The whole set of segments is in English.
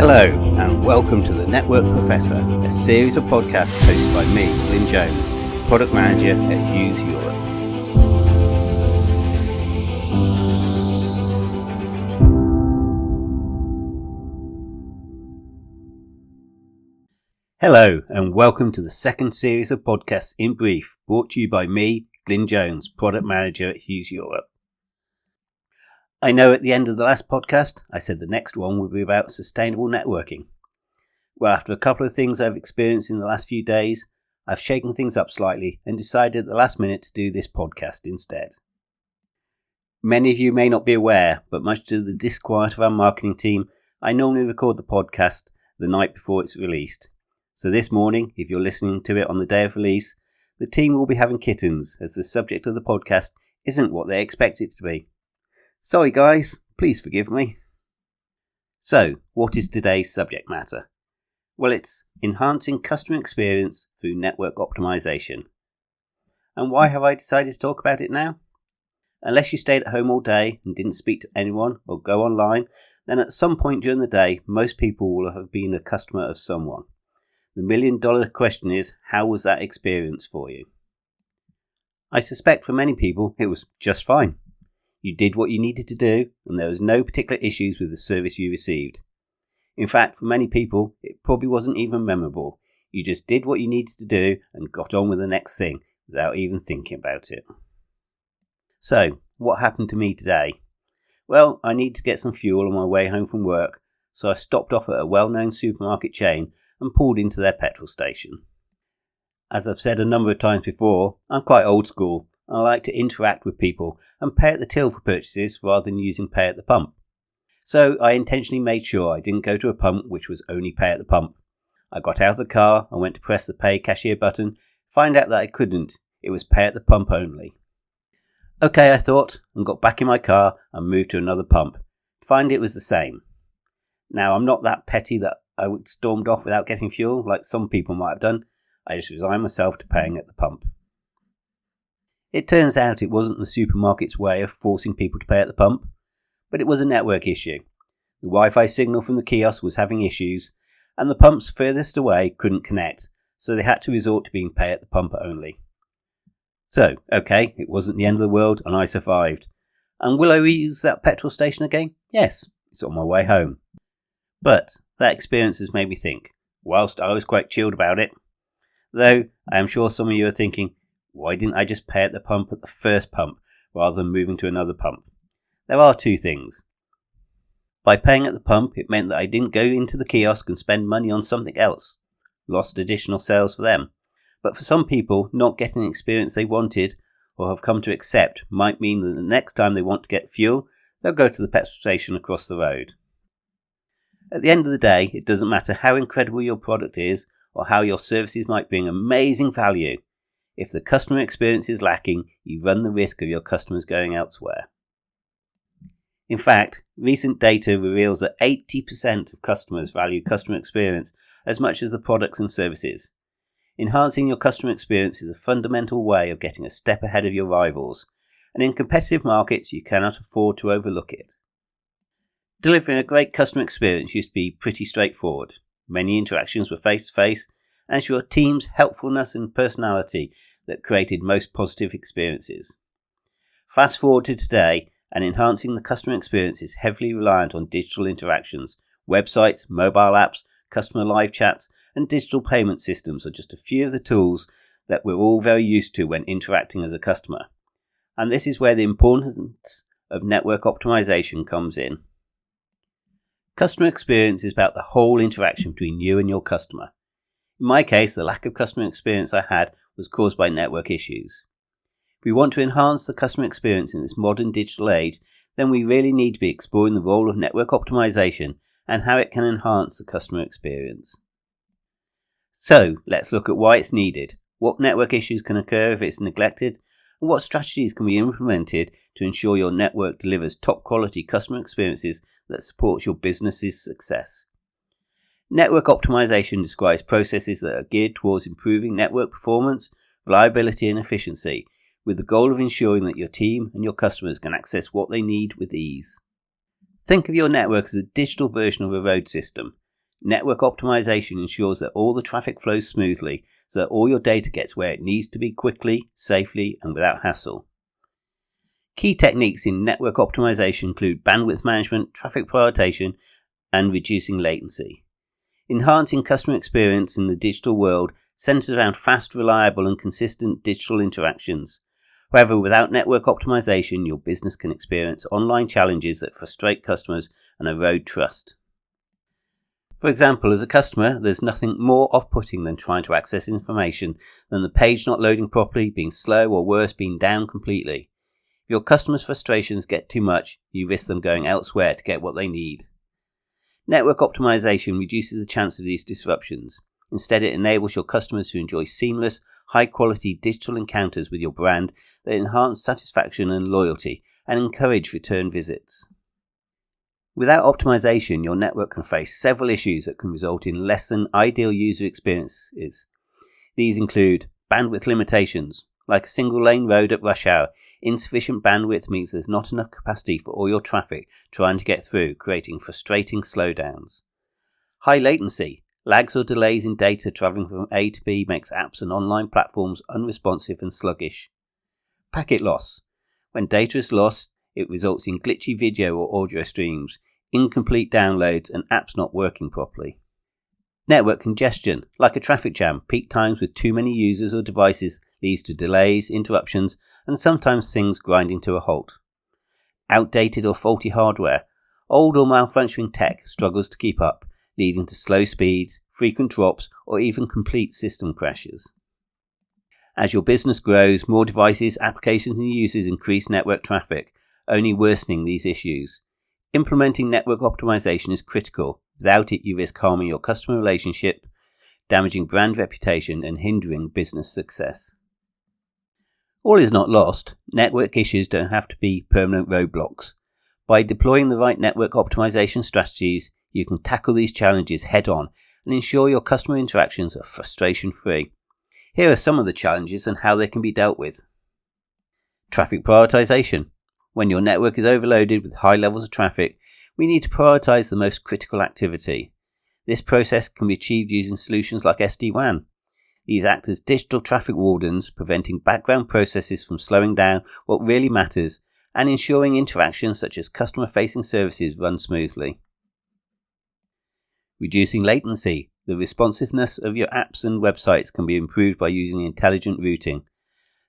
Hello and welcome to The Network Professor, a series of podcasts hosted by me, Glyn Jones, Product Manager at Hughes Europe. Hello and welcome to the second series of podcasts in brief, brought to you by me, Glyn Jones, Product Manager at Hughes Europe. I know at the end of the last podcast, I said the next one would be about sustainable networking. Well, after a couple of things I've experienced in the last few days, I've shaken things up slightly and decided at the last minute to do this podcast instead. Many of you may not be aware, but much to the disquiet of our marketing team, I normally record the podcast the night before it's released. So this morning, if you're listening to it on the day of release, the team will be having kittens as the subject of the podcast isn't what they expect it to be. Sorry guys, please forgive me. So, what is today's subject matter? Well, it's enhancing customer experience through network optimization. And why have I decided to talk about it now? Unless you stayed at home all day and didn't speak to anyone or go online, then at some point during the day, most people will have been a customer of someone. The million-dollar question is, how was that experience for you? I suspect for many people, it was just fine. You did what you needed to do, and there was no particular issues with the service you received. In fact, for many people, it probably wasn't even memorable. You just did what you needed to do and got on with the next thing without even thinking about it. So, what happened to me today? Well, I needed to get some fuel on my way home from work, so I stopped off at a well-known supermarket chain and pulled into their petrol station. As I've said a number of times before, I'm quite old school. I like to interact with people and pay at the till for purchases rather than using pay at the pump. So I intentionally made sure I didn't go to a pump which was only pay at the pump. I got out of the car and went to press the pay cashier button, find out that I couldn't. It was pay at the pump only. Okay, I thought, and got back in my car and moved to another pump. To find it was the same. Now, I'm not that petty that I would stormed off without getting fuel like some people might have done. I just resigned myself to paying at the pump. It turns out it wasn't the supermarket's way of forcing people to pay at the pump, but it was a network issue. The Wi-Fi signal from the kiosk was having issues, and the pumps furthest away couldn't connect, so they had to resort to being pay at the pump only. So, okay, it wasn't the end of the world, and I survived. And will I reuse that petrol station again? Yes, it's on my way home. But that experience has made me think, whilst I was quite chilled about it. Though, I am sure some of you are thinking, why didn't I just pay at the pump at the first pump rather than moving to another pump? There are two things. By paying at the pump, it meant that I didn't go into the kiosk and spend money on something else. Lost additional sales for them. But for some people, not getting the experience they wanted or have come to accept might mean that the next time they want to get fuel, they'll go to the petrol station across the road. At the end of the day, it doesn't matter how incredible your product is or how your services might bring amazing value. If the customer experience is lacking, you run the risk of your customers going elsewhere. In fact, recent data reveals that 80% of customers value customer experience as much as the products and services. Enhancing your customer experience is a fundamental way of getting a step ahead of your rivals, and in competitive markets you cannot afford to overlook it. Delivering a great customer experience used to be pretty straightforward. Many interactions were face-to-face, and it's your team's helpfulness and personality that created most positive experiences. Fast forward to today, and enhancing the customer experience is heavily reliant on digital interactions. Websites, mobile apps, customer live chats, and digital payment systems are just a few of the tools that we're all very used to when interacting as a customer. And this is where the importance of network optimization comes in. Customer experience is about the whole interaction between you and your customer. In my case, the lack of customer experience I had was caused by network issues. If we want to enhance the customer experience in this modern digital age, then we really need to be exploring the role of network optimization and how it can enhance the customer experience. So, let's look at why it's needed, what network issues can occur if it's neglected, and what strategies can be implemented to ensure your network delivers top quality customer experiences that supports your business's success. Network optimization describes processes that are geared towards improving network performance, reliability and efficiency, with the goal of ensuring that your team and your customers can access what they need with ease. Think of your network as a digital version of a road system, Network optimization ensures that all the traffic flows smoothly so that all your data gets where it needs to be quickly, safely, and without hassle. Key techniques in network optimization include bandwidth management, traffic prioritization, and reducing latency. Enhancing customer experience in the digital world centers around fast, reliable, and consistent digital interactions. However, without network optimization, your business can experience online challenges that frustrate customers and erode trust. For example, as a customer, there's nothing more off-putting than trying to access information than the page not loading properly, being slow, or worse, being down completely. If your customers' frustrations get too much, you risk them going elsewhere to get what they need. Network optimization reduces the chance of these disruptions. Instead, it enables your customers to enjoy seamless, high-quality digital encounters with your brand that enhance satisfaction and loyalty and encourage return visits. Without optimization, your network can face several issues that can result in less than ideal user experiences. These include bandwidth limitations. Like a single-lane road at rush hour, insufficient bandwidth means there's not enough capacity for all your traffic trying to get through, creating frustrating slowdowns. High latency. Lags or delays in data traveling from A to B makes apps and online platforms unresponsive and sluggish. Packet loss. When data is lost, it results in glitchy video or audio streams, incomplete downloads, and apps not working properly. Network congestion. Like a traffic jam, peak times with too many users or devices leads to delays, interruptions, and sometimes things grinding to a halt. Outdated or faulty hardware. Old or malfunctioning tech struggles to keep up, leading to slow speeds, frequent drops, or even complete system crashes. As your business grows, more devices, applications, and users increase network traffic, only worsening these issues. Implementing network optimization is critical. Without it, you risk harming your customer relationship, damaging brand reputation, and hindering business success. All is not lost. Network issues don't have to be permanent roadblocks. By deploying the right network optimization strategies, you can tackle these challenges head on and ensure your customer interactions are frustration-free. Here are some of the challenges and how they can be dealt with. Traffic prioritization. When your network is overloaded with high levels of traffic, we need to prioritize the most critical activity. This process can be achieved using solutions like SD-WAN. These act as digital traffic wardens, preventing background processes from slowing down what really matters and ensuring interactions such as customer-facing services run smoothly. Reducing latency. The responsiveness of your apps and websites can be improved by using intelligent routing.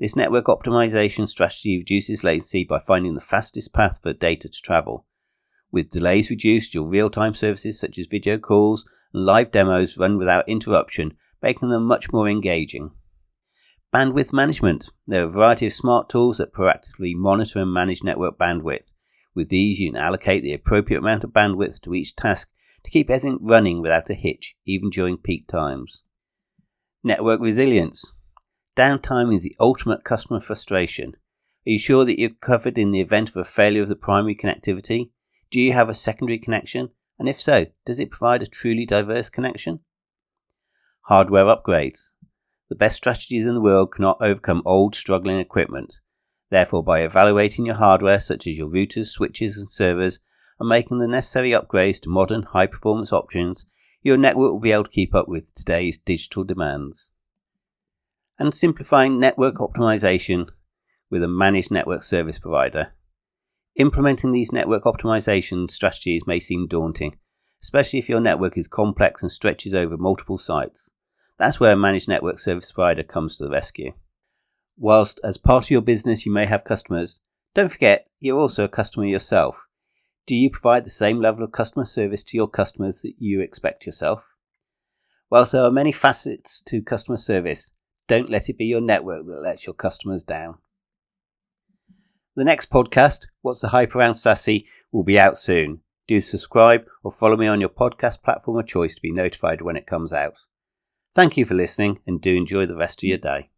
This network optimization strategy reduces latency by finding the fastest path for data to travel. With delays reduced, your real-time services such as video calls and live demos run without interruption, making them much more engaging. Bandwidth management. There are a variety of smart tools that proactively monitor and manage network bandwidth. With these, you can allocate the appropriate amount of bandwidth to each task to keep everything running without a hitch, even during peak times. Network resilience. Downtime is the ultimate customer frustration. Are you sure that you're covered in the event of a failure of the primary connectivity? Do you have a secondary connection? And if so, does it provide a truly diverse connection? Hardware upgrades. The best strategies in the world cannot overcome old, struggling equipment. Therefore, by evaluating your hardware, such as your routers, switches, and servers, and making the necessary upgrades to modern, high-performance options, your network will be able to keep up with today's digital demands. And simplifying network optimization with a managed network service provider. Implementing these network optimization strategies may seem daunting, especially if your network is complex and stretches over multiple sites. That's where a managed network service provider comes to the rescue. Whilst as part of your business you may have customers, don't forget you're also a customer yourself. Do you provide the same level of customer service to your customers that you expect yourself? Whilst there are many facets to customer service, don't let it be your network that lets your customers down. The next podcast, What's the Hype Around SASE, will be out soon. Do subscribe or follow me on your podcast platform of choice to be notified when it comes out. Thank you for listening and do enjoy the rest of your day.